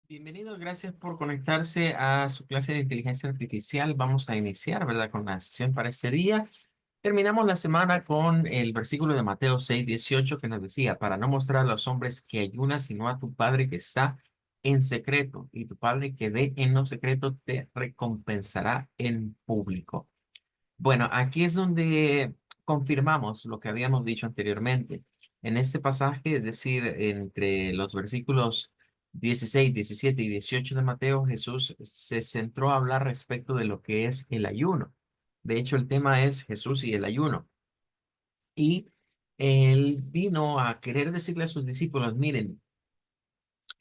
Bienvenido, gracias por conectarse a su clase de inteligencia artificial. Vamos a iniciar, ¿verdad? Con la sesión para este día. Terminamos la semana con el versículo de Mateo 6:18 que nos decía, para no mostrar a los hombres que ayunas, sino a tu Padre que está en secreto, y tu Padre que ve en lo secreto te recompensará en público. Bueno, aquí es donde confirmamos lo que habíamos dicho anteriormente. En este pasaje, es decir, entre los versículos 16, 17 y 18 de Mateo, Jesús se centró a hablar respecto de lo que es el ayuno. De hecho, el tema es Jesús y el ayuno. Y él vino a querer decirle a sus discípulos, miren,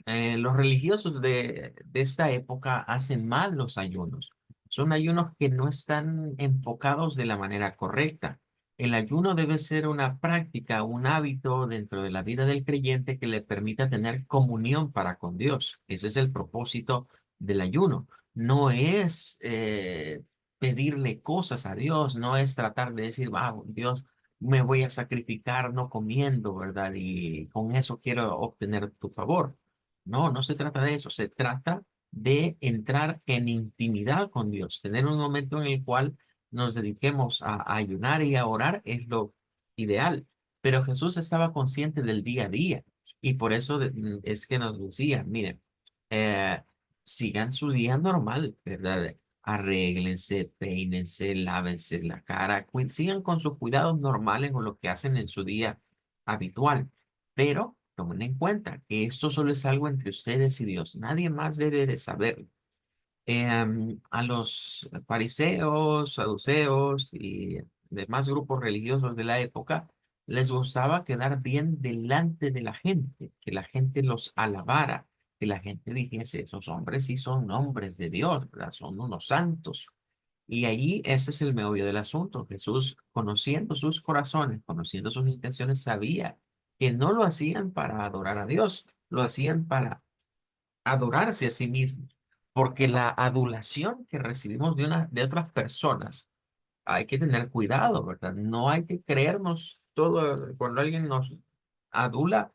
los religiosos de esta época hacen mal los ayunos. Son ayunos que no están enfocados de la manera correcta. El ayuno debe ser una práctica, un hábito dentro de la vida del creyente que le permita tener comunión para con Dios. Ese es el propósito del ayuno. No es pedirle cosas a Dios, no es tratar de decir, wow, Dios, me voy a sacrificar no comiendo, ¿verdad? Y con eso quiero obtener tu favor. No, no se trata de eso, se trata de entrar en intimidad con Dios, tener un momento en el cual nos dediquemos a ayunar y a orar es lo ideal. Pero Jesús estaba consciente del día a día y por eso es que nos decía, miren, eh, sigan su día normal, ¿verdad? Arréglense, peínense, lávense la cara, sigan con sus cuidados normales o lo que hacen en su día habitual. Pero tomen en cuenta que esto solo es algo entre ustedes y Dios. Nadie más debe de saberlo. A los fariseos, saduceos y demás grupos religiosos de la época les gustaba quedar bien delante de la gente, que la gente los alabara, que la gente dijese, esos hombres sí son hombres de Dios, ¿verdad? Son unos santos. Y allí ese es el meollo del asunto. Jesús, conociendo sus corazones, conociendo sus intenciones, sabía que no lo hacían para adorar a Dios, lo hacían para adorarse a sí mismos. Porque la adulación que recibimos de otras personas, hay que tener cuidado, ¿verdad? No hay que creernos todo. Cuando alguien nos adula,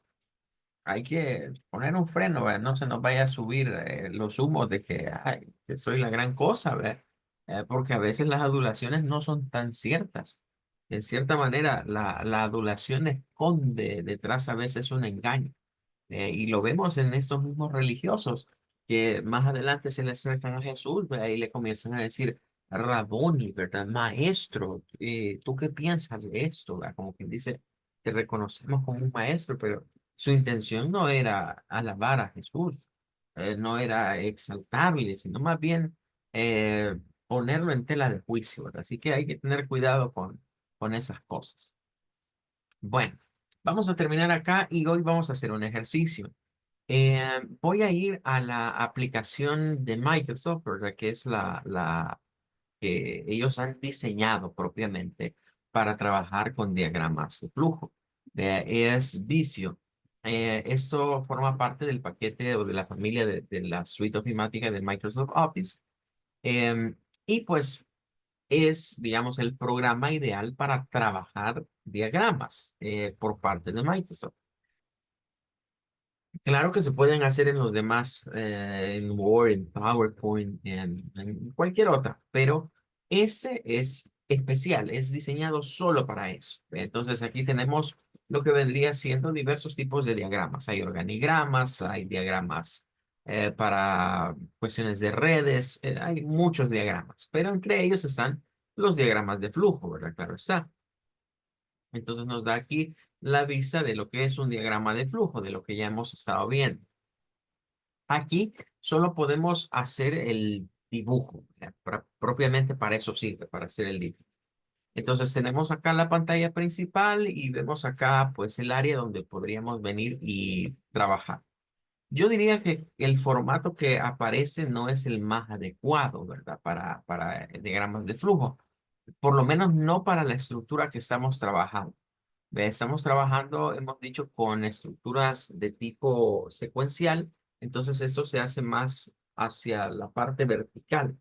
hay que poner un freno, ¿verdad? No se nos vaya a subir los humos de que, ay, que soy la gran cosa, ¿verdad? Porque a veces las adulaciones no son tan ciertas. En cierta manera, la adulación esconde detrás a veces un engaño. Y lo vemos en estos mismos religiosos que más adelante se le acercan a Jesús, ¿verdad? Y le comienzan a decir, Raboni, ¿verdad? Maestro, ¿tú qué piensas de esto? ¿Verdad? Como quien dice, te reconocemos como un maestro, pero su intención no era alabar a Jesús, no era exaltarle, sino más bien eh, ponerlo en tela de juicio, ¿verdad? Así que hay que tener cuidado con esas cosas. Bueno, vamos a terminar acá y hoy vamos a hacer un ejercicio. Voy a ir a la aplicación de Microsoft, ¿verdad? Que es la que ellos han diseñado propiamente para trabajar con diagramas de flujo. Es Visio. Esto forma parte del paquete o de la familia de la suite ofimática de Microsoft Office. Em, y pues es, digamos, el programa ideal para trabajar diagramas por parte de Microsoft. Claro que se pueden hacer en los demás, en Word, en PowerPoint, en cualquier otra, pero este es especial, es diseñado solo para eso. Entonces aquí tenemos lo que vendría siendo diversos tipos de diagramas. Hay organigramas, hay diagramas para cuestiones de redes, hay muchos diagramas, pero entre ellos están los diagramas de flujo, ¿verdad? Claro está. Entonces nos da aquí la vista de lo que es un diagrama de flujo, de lo que ya hemos estado viendo. Aquí solo podemos hacer el dibujo, ¿verdad? Propiamente para eso sirve, para hacer el dibujo. Entonces tenemos acá la pantalla principal y vemos acá pues el área donde podríamos venir y trabajar. Yo diría que el formato que aparece no es el más adecuado, ¿verdad? Para diagramas de flujo. Por lo menos no para la estructura que estamos trabajando. Estamos trabajando, hemos dicho, con estructuras de tipo secuencial, entonces esto se hace más hacia la parte vertical.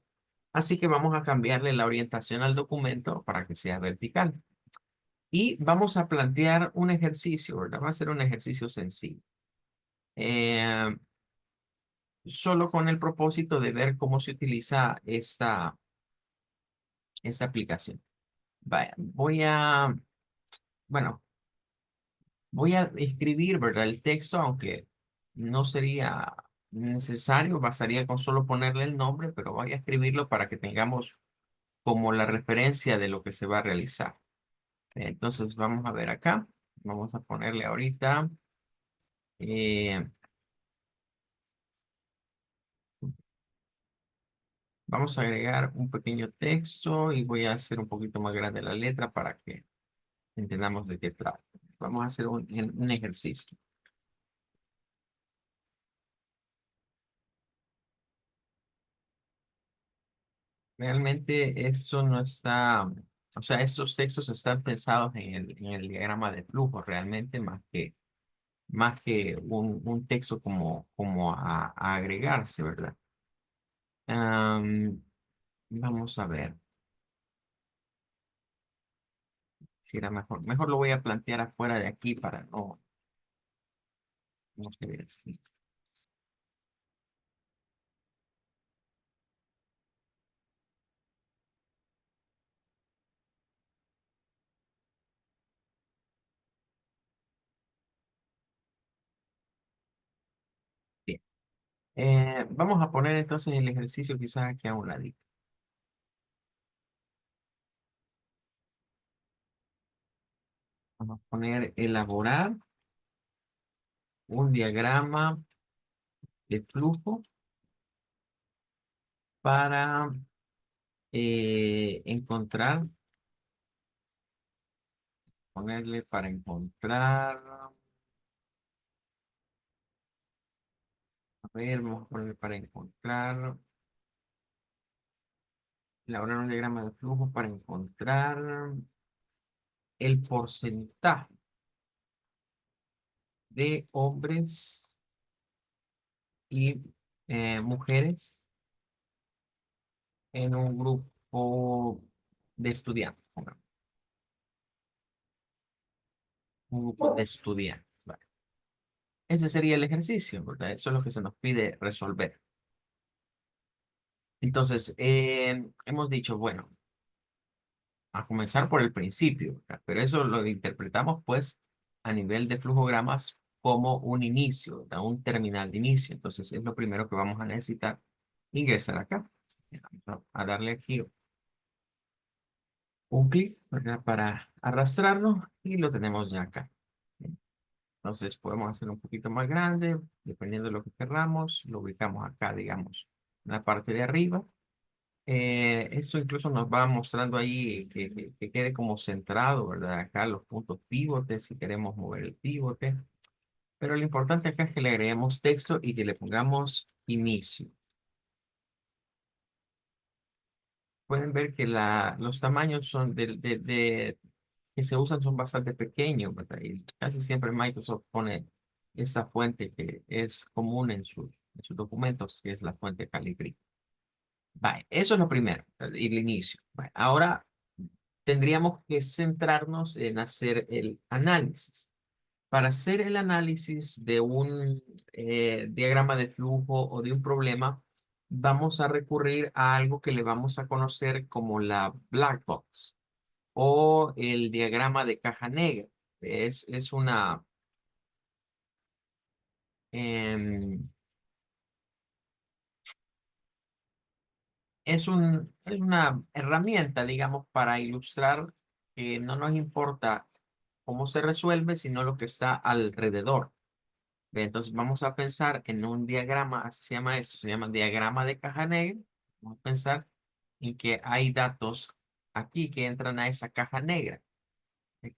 Así que vamos a cambiarle la orientación al documento para que sea vertical. Y vamos a plantear un ejercicio, ¿verdad? Va a ser un ejercicio sencillo. Eh, solo con el propósito de ver cómo se utiliza esta aplicación. Vaya, bueno, voy a escribir, ¿verdad? El texto, aunque no sería necesario, bastaría con solo ponerle el nombre, pero voy a escribirlo para que tengamos como la referencia de lo que se va a realizar. Entonces, vamos a ver acá. Vamos a ponerle ahorita. eh, Vamos a agregar un pequeño texto y voy a hacer un poquito más grande la letra para que entendamos de qué trata. Vamos a hacer un ejercicio. Realmente esto no está, o sea, estos textos están pensados en el diagrama de flujo realmente más que un texto como a agregarse, ¿verdad? Am, Vamos a ver si era mejor. Mejor lo voy a plantear afuera de aquí para no se vea así. Bien. Vamos a poner entonces el ejercicio quizás aquí a un ladito. Vamos a poner elaborar un diagrama de flujo para encontrar, ponerle para encontrar, a ver, vamos a ponerle para encontrar, elaborar un diagrama de flujo para encontrar el porcentaje de hombres y mujeres en un grupo de estudiantes, pongamos, un grupo de estudiantes. Vale. Ese sería el ejercicio, ¿verdad? Eso es lo que se nos pide resolver. Entonces, hemos dicho, bueno, a comenzar por el principio, ¿verdad? Pero eso lo interpretamos pues a nivel de flujogramas como un inicio, ¿verdad? Un terminal de inicio. Entonces, es lo primero que vamos a necesitar ingresar acá. Vamos a darle aquí un clic, ¿verdad? Para arrastrarlo y lo tenemos ya acá. Entonces podemos hacerlo un poquito más grande, dependiendo de lo que queramos. Lo ubicamos acá, digamos, en la parte de arriba. Esto incluso nos va mostrando ahí que quede como centrado, ¿verdad? Acá los puntos pivotes, si queremos mover el pivote. Pero lo importante acá es que le agreguemos texto y que le pongamos inicio. Pueden ver que los tamaños son que se usan son bastante pequeños, ¿verdad? Y casi siempre Microsoft pone esta fuente que es común en sus documentos, que es la fuente Calibri. Vale, eso es lo primero, el inicio. Vale, ahora tendríamos que centrarnos en hacer el análisis. Para hacer el análisis de un diagrama de flujo o de un problema, vamos a recurrir a algo que le vamos a conocer como la black box o el diagrama de caja negra. Es em, es una herramienta, digamos, para ilustrar que no nos importa cómo se resuelve, sino lo que está alrededor. Ve, entonces vamos a pensar en un diagrama, así se llama esto, se llama diagrama de caja negra. Vamos a pensar en que hay datos aquí que entran a esa caja negra.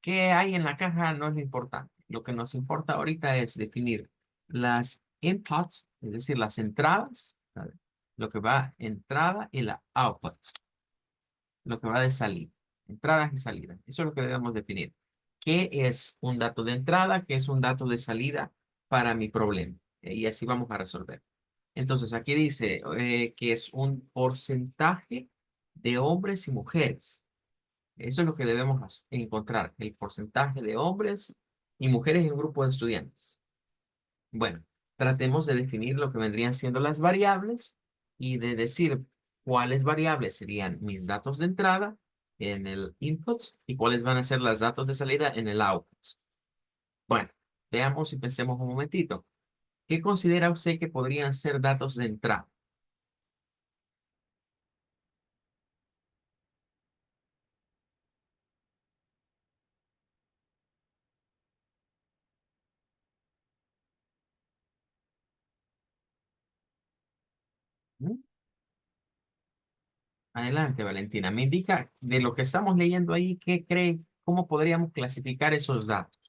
¿Qué hay en la caja? No es lo importante. Lo que nos importa ahorita es definir las inputs, es decir, las entradas, ¿vale? Lo que va entrada y la output, lo que va de salida. Entradas y salidas. Eso es lo que debemos definir. ¿Qué es un dato de entrada? ¿Qué es un dato de salida para mi problema? Y así vamos a resolver. Entonces, aquí dice que es un porcentaje de hombres y mujeres. Eso es lo que debemos encontrar, el porcentaje de hombres y mujeres en un grupo de estudiantes. Bueno, tratemos de definir lo que vendrían siendo las variables y de decir cuáles variables serían mis datos de entrada en el input y cuáles van a ser los datos de salida en el output. Bueno, veamos y pensemos un momentito. ¿Qué considera usted que podrían ser datos de entrada? ¿Mm? Adelante, Valentina. Me indica de lo que estamos leyendo ahí, ¿qué cree? ¿Cómo podríamos clasificar esos datos?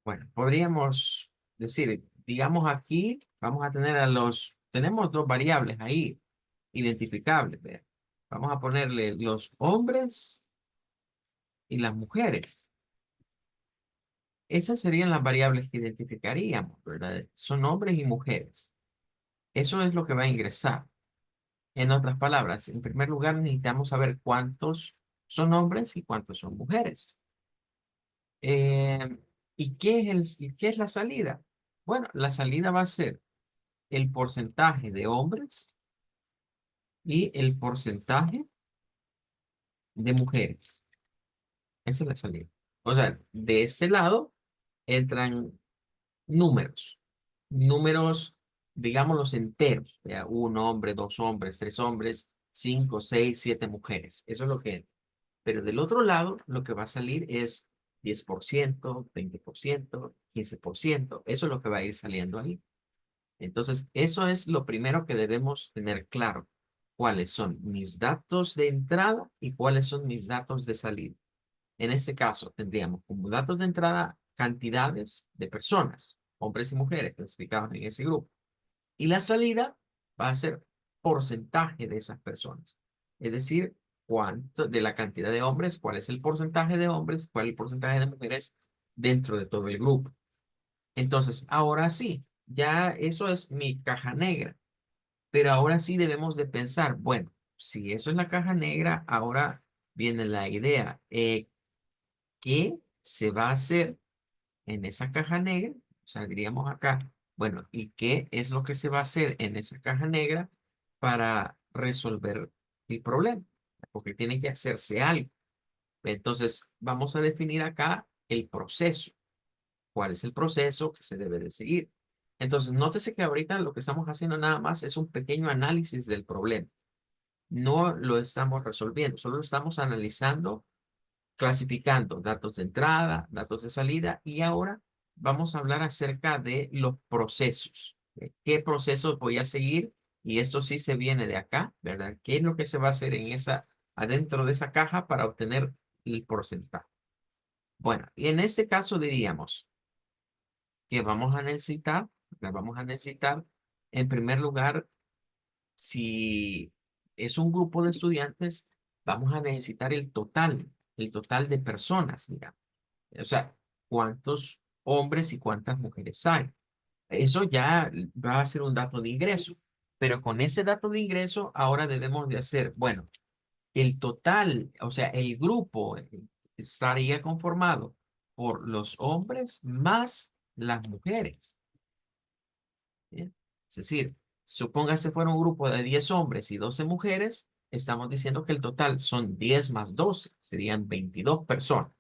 Bueno, podríamos decir, digamos aquí, vamos a tener tenemos dos variables ahí, identificables. Vea. Vamos a ponerle los hombres y las mujeres. Esas serían las variables que identificaríamos, ¿verdad? Son hombres y mujeres. Eso es lo que va a ingresar. En otras palabras, en primer lugar, necesitamos saber cuántos son hombres y cuántos son mujeres. Eh, ¿Y qué es la salida? Bueno, la salida va a ser el porcentaje de hombres y el porcentaje de mujeres. Esa es la salida. O sea, de este lado entran números. Números, digamos los enteros. ¿Ya? Un hombre, dos hombres, tres hombres, cinco, seis, siete mujeres. Eso es lo que entra. Pero del otro lado, lo que va a salir es 10%, 20%, 15%. Eso es lo que va a ir saliendo ahí. Entonces, eso es lo primero que debemos tener claro. ¿Cuáles son mis datos de entrada y cuáles son mis datos de salida? En este caso, tendríamos como datos de entrada cantidades de personas, hombres y mujeres clasificados en ese grupo. Y la salida va a ser porcentaje de esas personas. Es decir, cuánto de la cantidad de hombres, cuál es el porcentaje de hombres, cuál es el porcentaje de mujeres dentro de todo el grupo. Entonces, ahora sí, ya eso es mi caja negra. Pero ahora sí debemos de pensar, bueno, si eso es la caja negra, ahora viene la idea. ¿Qué se va a hacer en esa caja negra? O sea, diríamos acá, bueno, ¿y qué es lo que se va a hacer en esa caja negra para resolver el problema? Porque tiene que hacerse algo. Entonces, vamos a definir acá el proceso. ¿Cuál es el proceso que se debe de seguir? Entonces, nótese que ahorita lo que estamos haciendo nada más es un pequeño análisis del problema. No lo estamos resolviendo, solo lo estamos analizando, clasificando datos de entrada, datos de salida y ahora vamos a hablar acerca de los procesos. ¿Qué procesos voy a seguir? Y esto sí se viene de acá, ¿verdad? ¿Qué es lo que se va a hacer en adentro de esa caja para obtener el porcentaje? Bueno, y en este caso diríamos que vamos a necesitar, en primer lugar, si es un grupo de estudiantes, vamos a necesitar el total de personas, digamos. O sea, cuántos hombres y cuántas mujeres hay. Eso ya va a ser un dato de ingreso. Pero con ese dato de ingreso, ahora debemos de hacer, bueno, el total, o sea, el grupo estaría conformado por los hombres más las mujeres. ¿Bien? Es decir, supóngase fuera un grupo de 10 hombres y 12 mujeres, estamos diciendo que el total son 10 más 12, serían 22 personas.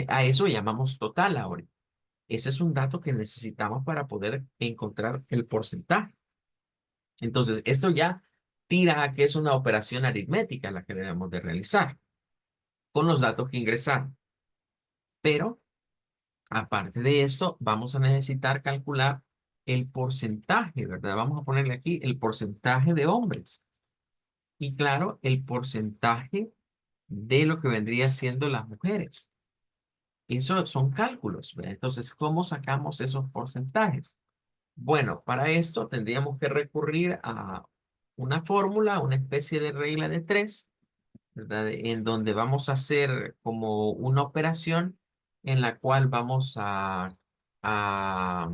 A eso llamamos total ahora. Ese es un dato que necesitamos para poder encontrar el porcentaje. Entonces, esto ya tira a que es una operación aritmética la que debemos de realizar con los datos que ingresaron. Pero, aparte de esto, vamos a necesitar calcular el porcentaje, ¿verdad? Vamos a ponerle aquí el porcentaje de hombres. Y claro, el porcentaje de lo que vendría siendo las mujeres. Eso son cálculos, ¿verdad? Entonces, ¿cómo sacamos esos porcentajes? Bueno, para esto tendríamos que recurrir a una fórmula, una especie de regla de tres, ¿verdad? En donde vamos a hacer como una operación en la cual vamos a, a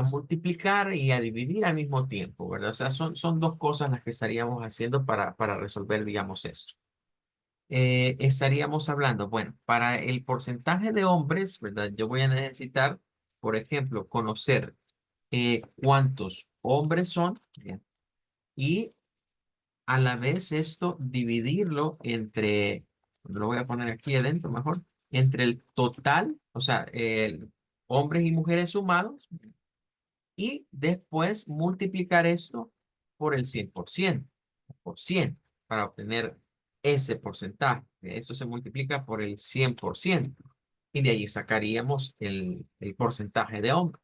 multiplicar y a dividir al mismo tiempo, ¿verdad? O sea, son dos cosas las que estaríamos haciendo para resolver, digamos, esto. Estaríamos hablando, bueno, para el porcentaje de hombres, ¿verdad? Yo voy a necesitar, por ejemplo, conocer cuántos hombres son, ¿ya? Y a la vez esto dividirlo entre, lo voy a poner aquí adentro mejor, entre el total, o sea, hombres y mujeres sumados, y después multiplicar esto por el 100%, por 100, para obtener ese porcentaje. Eso se multiplica por el 100%, y de ahí sacaríamos el porcentaje de hombres.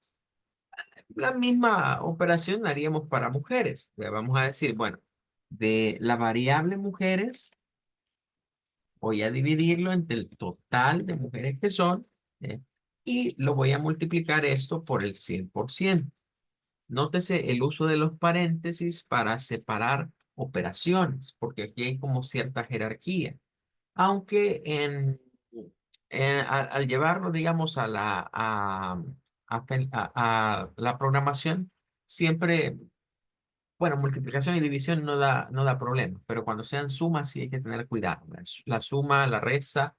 La misma operación la haríamos para mujeres. Le vamos a decir, bueno, de la variable mujeres, voy a dividirlo entre el total de mujeres que son, ¿eh? Y lo voy a multiplicar esto por el 100%. Nótese el uso de los paréntesis para separar operaciones, porque aquí hay como cierta jerarquía. Aunque al llevarlo, digamos, a la programación, siempre, bueno, multiplicación y división no da problema, pero cuando sean sumas sí hay que tener cuidado. La suma, la resta,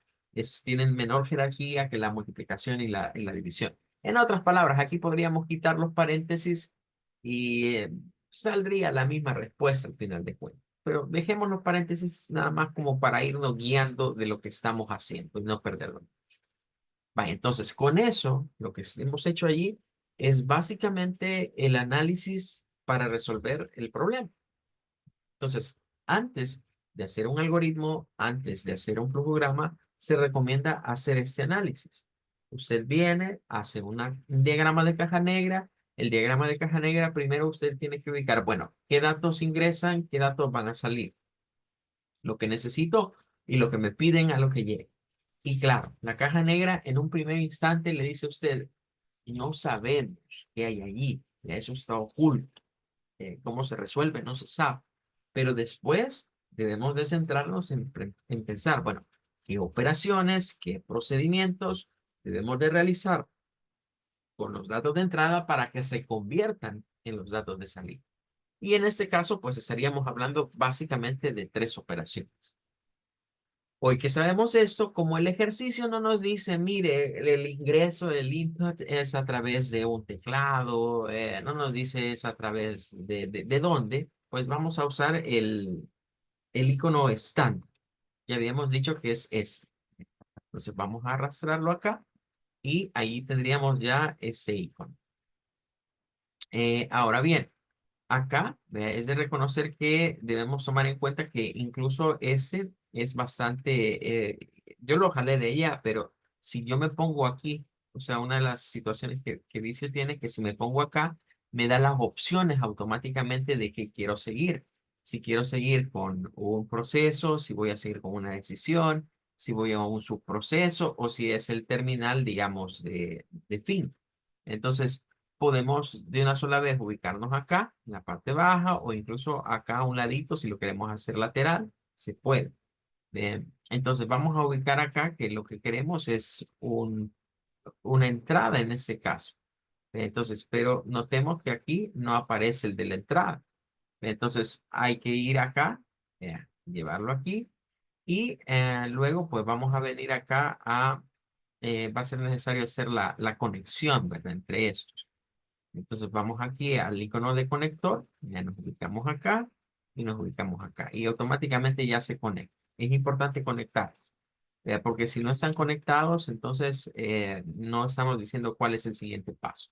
tienen menor jerarquía que la multiplicación y la división. En otras palabras, aquí podríamos quitar los paréntesis y saldría la misma respuesta al final de cuentas. Pero dejemos los paréntesis nada más como para irnos guiando de lo que estamos haciendo y no perderlo. Vale, entonces, con eso, lo que hemos hecho allí es básicamente el análisis para resolver el problema. Entonces, antes de hacer un algoritmo, antes de hacer un flujograma, se recomienda hacer este análisis. Usted viene, hace un diagrama de caja negra. El diagrama de caja negra, primero usted tiene que ubicar, bueno, qué datos ingresan, qué datos van a salir, lo que necesito y lo que me piden a lo que llegue. Y claro, la caja negra en un primer instante le dice a usted, no sabemos qué hay allí, eso está oculto. ¿Cómo se resuelve? No se sabe. Pero después debemos de centrarnos en pensar, bueno, qué operaciones, qué procedimientos debemos de realizar con los datos de entrada para que se conviertan en los datos de salida. Y en este caso, pues estaríamos hablando básicamente de tres operaciones. Hoy que sabemos esto, como el ejercicio no nos dice, mire, el ingreso, el input es a través de un teclado, no nos dice es a través de dónde, pues vamos a usar el icono estándar. Ya habíamos dicho que es este. Entonces vamos a arrastrarlo acá y ahí tendríamos ya este icono. Ahora bien, acá es de reconocer que debemos tomar en cuenta que incluso este es bastante, yo lo jalé de ella, pero si yo me pongo aquí, o sea, una de las situaciones que Vicio tiene, que si me pongo acá, me da las opciones automáticamente de que quiero seguir. Si quiero seguir con un proceso, si voy a seguir con una decisión, si voy a un subproceso o si es el terminal, digamos, de fin. Entonces, podemos de una sola vez ubicarnos acá, en la parte baja, o incluso acá a un ladito, si lo queremos hacer lateral, se puede. Bien, entonces vamos a ubicar acá que lo que queremos es una entrada en este caso. Entonces, pero notemos que aquí no aparece el de la entrada. Entonces hay que ir acá, llevarlo aquí, y luego pues vamos a venir acá va a ser necesario hacer la conexión, ¿verdad? Entre estos. Entonces vamos aquí al icono de conector, ya nos ubicamos acá y nos ubicamos acá y automáticamente ya se conecta. Es importante conectar, porque si no están conectados, entonces no estamos diciendo cuál es el siguiente paso.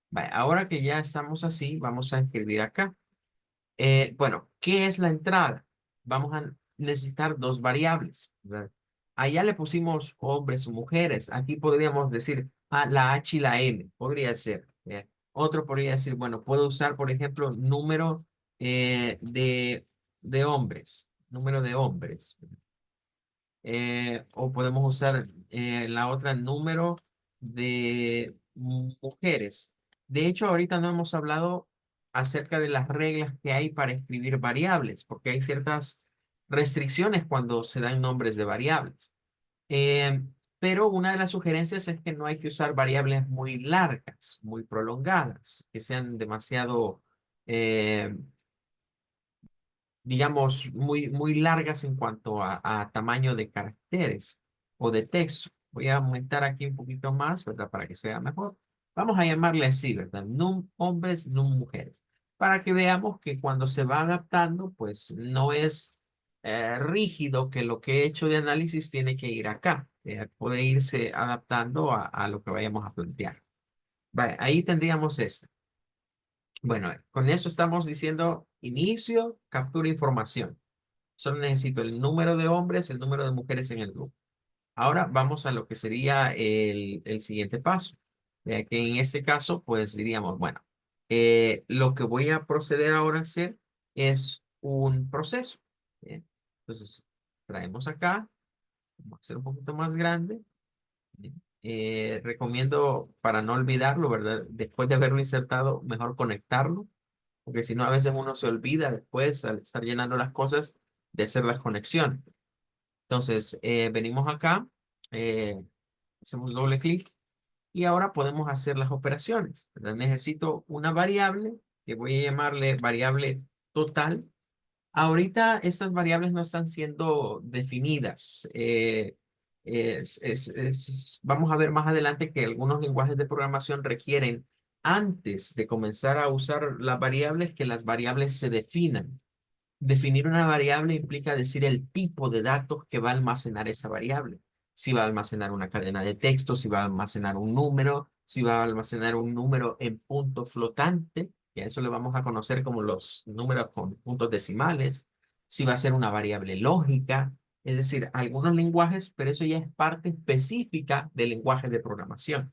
Vale, ahora que ya estamos así, vamos a escribir acá. Bueno, ¿qué es la entrada? Vamos a necesitar dos variables, ¿verdad? Allá le pusimos hombres o mujeres. Aquí podríamos decir la H y la M. Podría ser. Otro podría decir, bueno, puedo usar, por ejemplo, número de hombres. Número de hombres. O podemos usar la otra número de mujeres. De hecho, ahorita no hemos hablado acerca de las reglas que hay para escribir variables, porque hay ciertas restricciones cuando se dan nombres de variables. Eh, pero una de las sugerencias es que no hay que usar variables muy largas, muy prolongadas, que sean demasiado, eh, digamos, muy largas en cuanto a tamaño de caracteres o de texto. Voy a aumentar aquí un poquito más, ¿verdad? Para que sea mejor. Vamos a llamarle así, ¿verdad? Num hombres, num mujeres. Para que veamos que cuando se va adaptando, pues no es rígido que lo que he hecho de análisis tiene que ir acá. Puede irse adaptando a lo que vayamos a plantear. Vale, ahí tendríamos este. Bueno, con eso estamos diciendo inicio, captura información. Solo necesito el número de hombres, el número de mujeres en el grupo. Ahora vamos a lo que sería el siguiente paso. Que en este caso, pues diríamos, bueno, lo que voy a proceder ahora a hacer es un proceso. Bien. Entonces, traemos acá, vamos a hacer un poquito más grande. Bien. Recomiendo, para no olvidarlo, ¿verdad? Después de haberlo insertado, mejor conectarlo, porque si no, a veces uno se olvida después, al estar llenando las cosas, de hacer las conexiones. Entonces, venimos acá, eh, hacemos doble clic y ahora podemos hacer las operaciones, ¿verdad? Necesito una variable que voy a llamarle variable total. Ahorita estas variables no están siendo definidas. Vamos a ver más adelante que algunos lenguajes de programación requieren, antes de comenzar a usar las variables, que las variables se definan. Definir una variable implica decir el tipo de datos que va a almacenar esa variable. Si va a almacenar una cadena de texto, si va a almacenar un número, si va a almacenar un número en punto flotante, y a eso le vamos a conocer como los números con puntos decimales, si va a ser una variable lógica, es decir, algunos lenguajes, pero eso ya es parte específica del lenguaje de programación.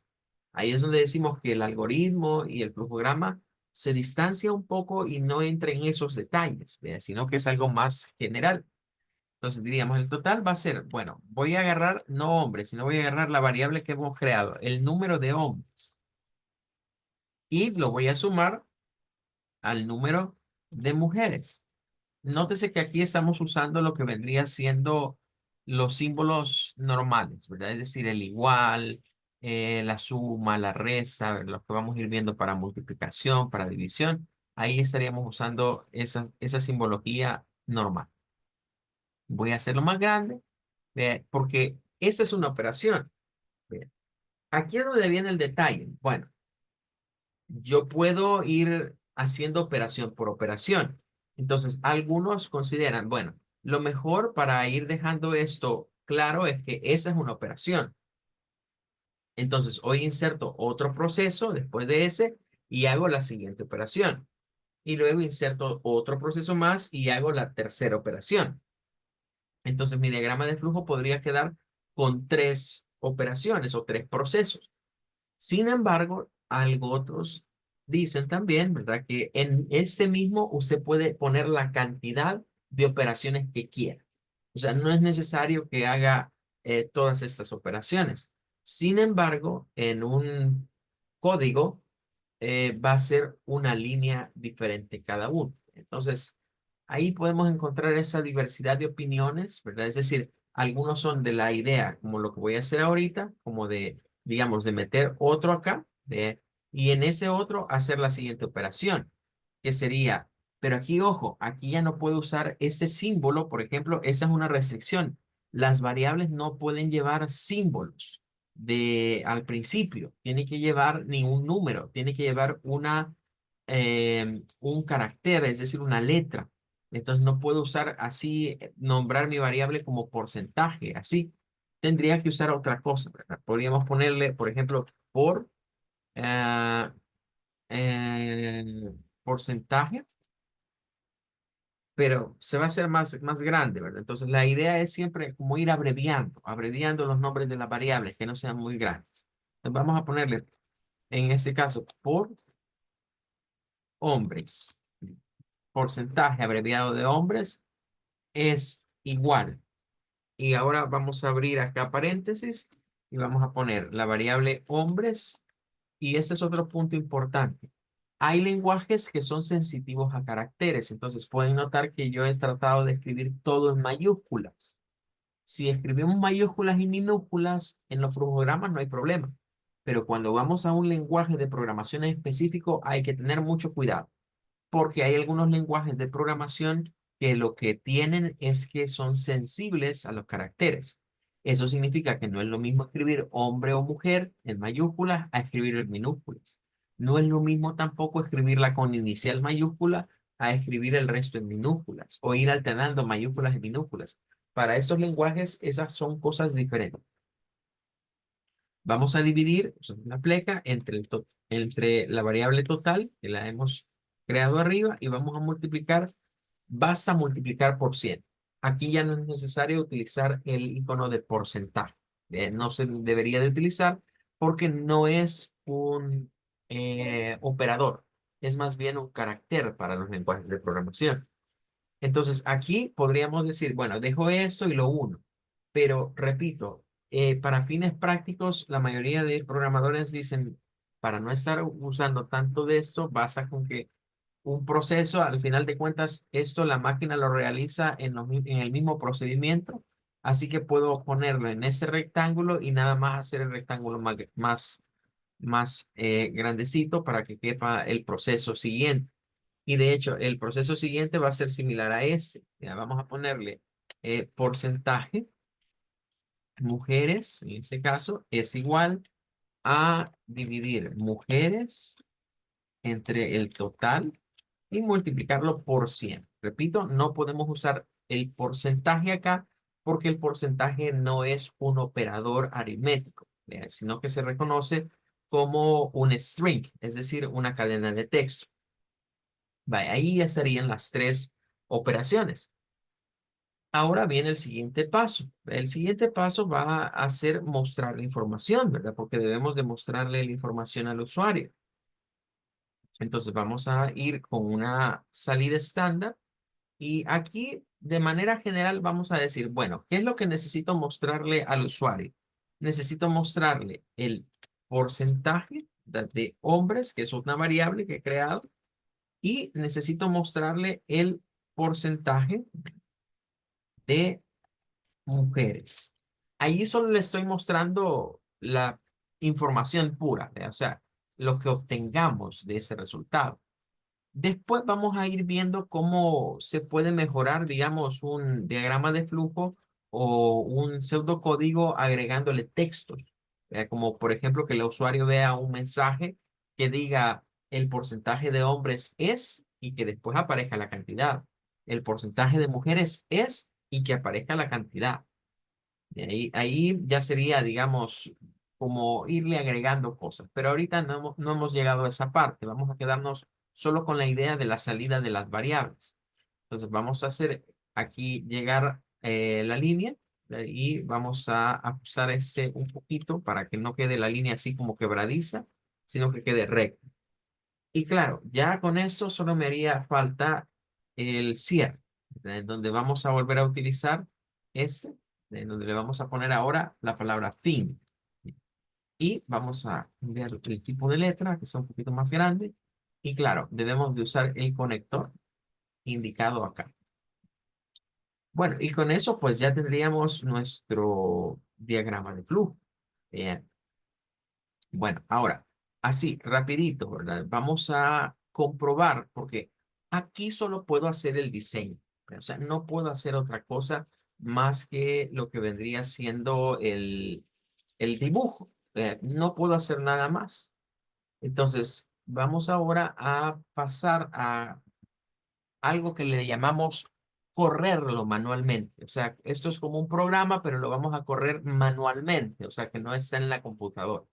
Ahí es donde decimos que el algoritmo y el flujograma se distancia un poco y no entra en esos detalles, ¿vea? Sino que es algo más general. Entonces diríamos, el total va a ser, bueno, voy a agarrar no hombres, sino voy a agarrar la variable que hemos creado, el número de hombres, y lo voy a sumar al número de mujeres. Nótese que aquí estamos usando lo que vendría siendo los símbolos normales, ¿verdad? Es decir, el igual, la suma, la resta, lo que vamos a ir viendo para multiplicación, para división. Ahí estaríamos usando esa simbología normal. Voy a hacerlo más grande, porque esa es una operación. ¿Ve? Aquí es donde viene el detalle. Bueno, yo puedo ir haciendo operación por operación. Entonces, algunos consideran, bueno, lo mejor para ir dejando esto claro es que esa es una operación. Entonces, hoy inserto otro proceso después de ese y hago la siguiente operación. Y luego inserto otro proceso más y hago la tercera operación. Entonces, mi diagrama de flujo podría quedar con tres operaciones o tres procesos. Sin embargo, algo otros dicen también, ¿verdad? Que en este mismo usted puede poner la cantidad de operaciones que quiera. O sea, no es necesario que haga todas estas operaciones. Sin embargo, en un código va a ser una línea diferente cada uno. Entonces, ahí podemos encontrar esa diversidad de opiniones, ¿verdad? Es decir, algunos son de la idea, como lo que voy a hacer ahorita, como de, digamos, de meter otro acá, y en ese otro hacer la siguiente operación, que sería, pero aquí, ojo, aquí ya no puedo usar este símbolo, por ejemplo, esa es una restricción. Las variables no pueden llevar símbolos al principio, tiene que llevar ni un número, tiene que llevar un carácter, es decir, una letra. Entonces no puedo usar así, nombrar mi variable como porcentaje, así. Tendría que usar otra cosa, ¿verdad? Podríamos ponerle, por ejemplo, eh, eh, porcentaje, pero se va a hacer más grande, ¿verdad? Entonces la idea es siempre como ir abreviando los nombres de las variables, que no sean muy grandes. Entonces vamos a ponerle, en este caso, por hombres. Porcentaje abreviado de hombres es igual. Y ahora vamos a abrir acá paréntesis y vamos a poner la variable hombres. Y este es otro punto importante. Hay lenguajes que son sensitivos a caracteres, entonces pueden notar que yo he tratado de escribir todo en mayúsculas. Si escribimos mayúsculas y minúsculas en los flujogramas no hay problema, pero cuando vamos a un lenguaje de programación específico hay que tener mucho cuidado, porque hay algunos lenguajes de programación que lo que tienen es que son sensibles a los caracteres. Eso significa que no es lo mismo escribir hombre o mujer en mayúsculas a escribir en minúsculas. No es lo mismo tampoco escribirla con inicial mayúscula a escribir el resto en minúsculas o ir alternando mayúsculas y minúsculas. Para estos lenguajes, esas son cosas diferentes. Vamos a dividir la pleca entre, entre la variable total, que la hemos creado arriba, y vamos a multiplicar, basta multiplicar por 100. Aquí ya no es necesario utilizar el icono de porcentaje. No se debería de utilizar porque no es un operador, es más bien un carácter para los lenguajes de programación. Entonces aquí podríamos decir, bueno, dejo esto y lo uno. Pero repito, para fines prácticos, la mayoría de programadores dicen, para no estar usando tanto de esto, basta con que un proceso, al final de cuentas, esto la máquina lo realiza en el mismo procedimiento. Así que puedo ponerlo en ese rectángulo y nada más hacer el rectángulo más grandecito para que quepa el proceso siguiente. Y de hecho, el proceso siguiente va a ser similar a este. Ya vamos a ponerle porcentaje, mujeres, en este caso, es igual a dividir mujeres entre el total y multiplicarlo por 100. Repito, no podemos usar el porcentaje acá porque el porcentaje no es un operador aritmético, sino que se reconoce como un string, es decir, una cadena de texto. Vaya, ahí ya estarían las tres operaciones. Ahora viene el siguiente paso. El siguiente paso va a ser mostrar la información, ¿verdad? Porque debemos de mostrarle la información al usuario. Entonces vamos a ir con una salida estándar y aquí de manera general vamos a decir, bueno, ¿qué es lo que necesito mostrarle al usuario? Necesito mostrarle el porcentaje de hombres, que es una variable que he creado, y necesito mostrarle el porcentaje de mujeres. Ahí solo le estoy mostrando la información pura, o sea, lo que obtengamos de ese resultado. Después vamos a ir viendo cómo se puede mejorar, digamos, un diagrama de flujo o un pseudocódigo agregándole textos. Como por ejemplo que el usuario vea un mensaje que diga el porcentaje de hombres es y que después aparezca la cantidad. El porcentaje de mujeres es y que aparezca la cantidad. Y ahí ya sería, digamos, como irle agregando cosas. Pero ahorita no hemos llegado a esa parte. Vamos a quedarnos solo con la idea de la salida de las variables. Entonces vamos a hacer aquí llegar la línea y vamos a ajustar este un poquito para que no quede la línea así como quebradiza, sino que quede recta. Y claro, ya con eso solo me haría falta el cierre, donde vamos a volver a utilizar este, en donde le vamos a poner ahora la palabra fin. Y vamos a cambiar el tipo de letra, que sea un poquito más grande. Y claro, debemos de usar el conector indicado acá. Bueno, y con eso pues ya tendríamos nuestro diagrama de flujo. Bien. Bueno, ahora, así, rapidito, ¿verdad? Vamos a comprobar, porque aquí solo puedo hacer el diseño. O sea, no puedo hacer otra cosa más que lo que vendría siendo el dibujo. No puedo hacer nada más. Entonces, vamos ahora a pasar a algo que le llamamos correrlo manualmente. O sea, esto es como un programa, pero lo vamos a correr manualmente, o sea, que no está en la computadora.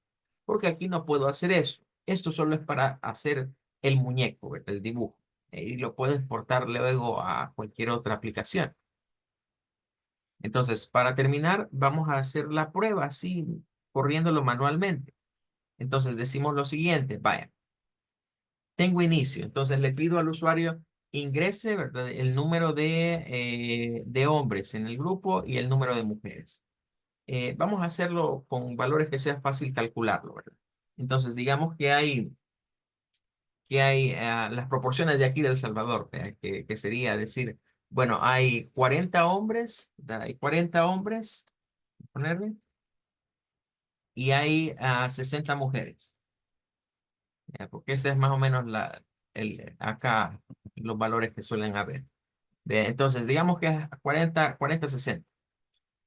Porque aquí no puedo hacer eso. Esto solo es para hacer el muñeco, ¿verdad? El dibujo. Y lo puedo exportar luego a cualquier otra aplicación. Entonces, para terminar, vamos a hacer la prueba así, corriéndolo manualmente. Entonces, decimos lo siguiente, vaya. Tengo inicio, entonces le pido al usuario ingrese, ¿verdad? El número de hombres en el grupo y el número de mujeres. Vamos a hacerlo con valores que sea fácil calcularlo, ¿verdad? Entonces digamos que hay que hay las proporciones de aquí de El Salvador, que sería decir, bueno, hay 40 hombres, ¿verdad? Hay 40 hombres, ponerle, y hay 60 mujeres, ¿ya? Porque ese es más o menos acá los valores que suelen haber. Entonces, digamos que es 60.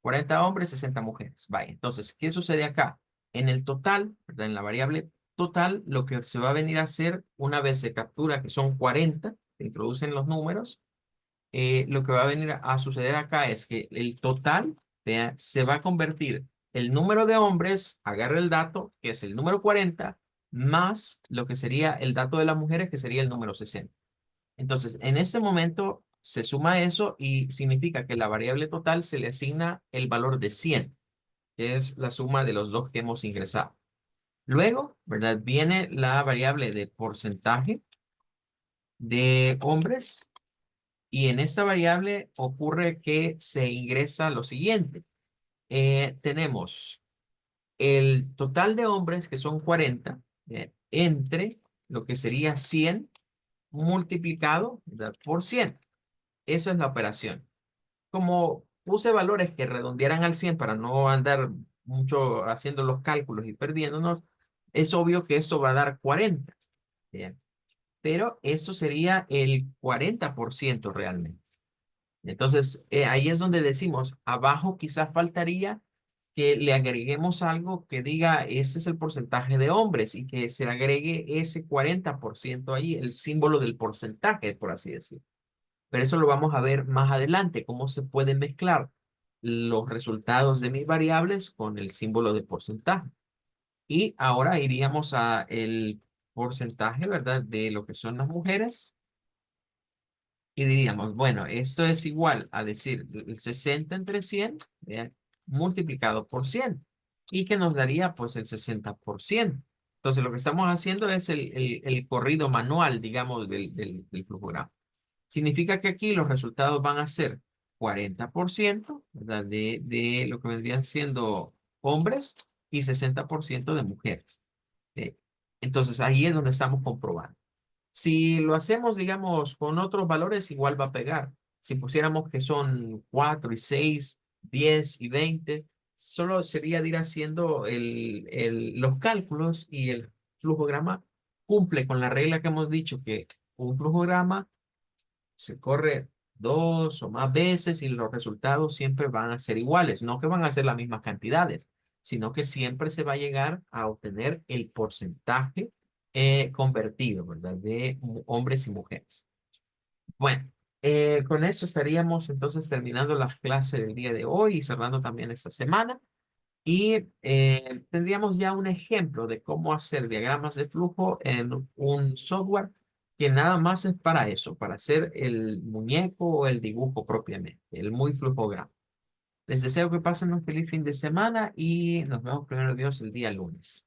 40 hombres, 60 mujeres. Vaya, entonces, ¿qué sucede acá? En el total, ¿verdad? En la variable total, lo que se va a venir a hacer una vez se captura, que son 40, se introducen los números, lo que va a venir a suceder acá es que el total, vea, se va a convertir el número de hombres, agarra el dato, que es el número 40, más lo que sería el dato de las mujeres, que sería el número 60. Entonces, en este momento se suma eso y significa que la variable total se le asigna el valor de 100, que es la suma de los dos que hemos ingresado. Luego, ¿verdad? Viene la variable de porcentaje de hombres y en esta variable ocurre que se ingresa lo siguiente. Tenemos el total de hombres, que son 40, entre lo que sería 100 multiplicado, ¿verdad? Por 100. Esa es la operación. Como puse valores que redondearan al 100 para no andar mucho haciendo los cálculos y perdiéndonos, es obvio que eso va a dar 40. Bien. Pero eso sería el 40% realmente. Entonces, ahí es donde decimos, abajo quizás faltaría que le agreguemos algo que diga, ese es el porcentaje de hombres y que se agregue ese 40% ahí, el símbolo del porcentaje, por así decirlo. Pero eso lo vamos a ver más adelante, cómo se pueden mezclar los resultados de mis variables con el símbolo de porcentaje. Y ahora iríamos a el porcentaje, ¿verdad? De lo que son las mujeres. Y diríamos, bueno, esto es igual a decir el 60 entre 100, ¿vean? Multiplicado por 100. Y que nos daría pues el 60%. Entonces lo que estamos haciendo es el corrido manual, digamos, del flujograma. Significa que aquí los resultados van a ser 40%, ¿verdad? De lo que vendrían siendo hombres y 60% de mujeres. ¿Sí? Entonces ahí es donde estamos comprobando. Si lo hacemos, digamos, con otros valores, igual va a pegar. Si pusiéramos que son 4 y 6, 10 y 20, solo sería de ir haciendo los cálculos y el flujograma cumple con la regla que hemos dicho que un flujograma se corre dos o más veces y los resultados siempre van a ser iguales, no que van a ser las mismas cantidades, sino que siempre se va a llegar a obtener el porcentaje convertido, ¿verdad? De hombres y mujeres. Bueno, con eso estaríamos entonces terminando la clase del día de hoy y cerrando también esta semana. Y tendríamos ya un ejemplo de cómo hacer diagramas de flujo en un software que nada más es para eso, para hacer el muñeco o el dibujo propiamente, el muy flujograma. Les deseo que pasen un feliz fin de semana y nos vemos primero Dios el día lunes.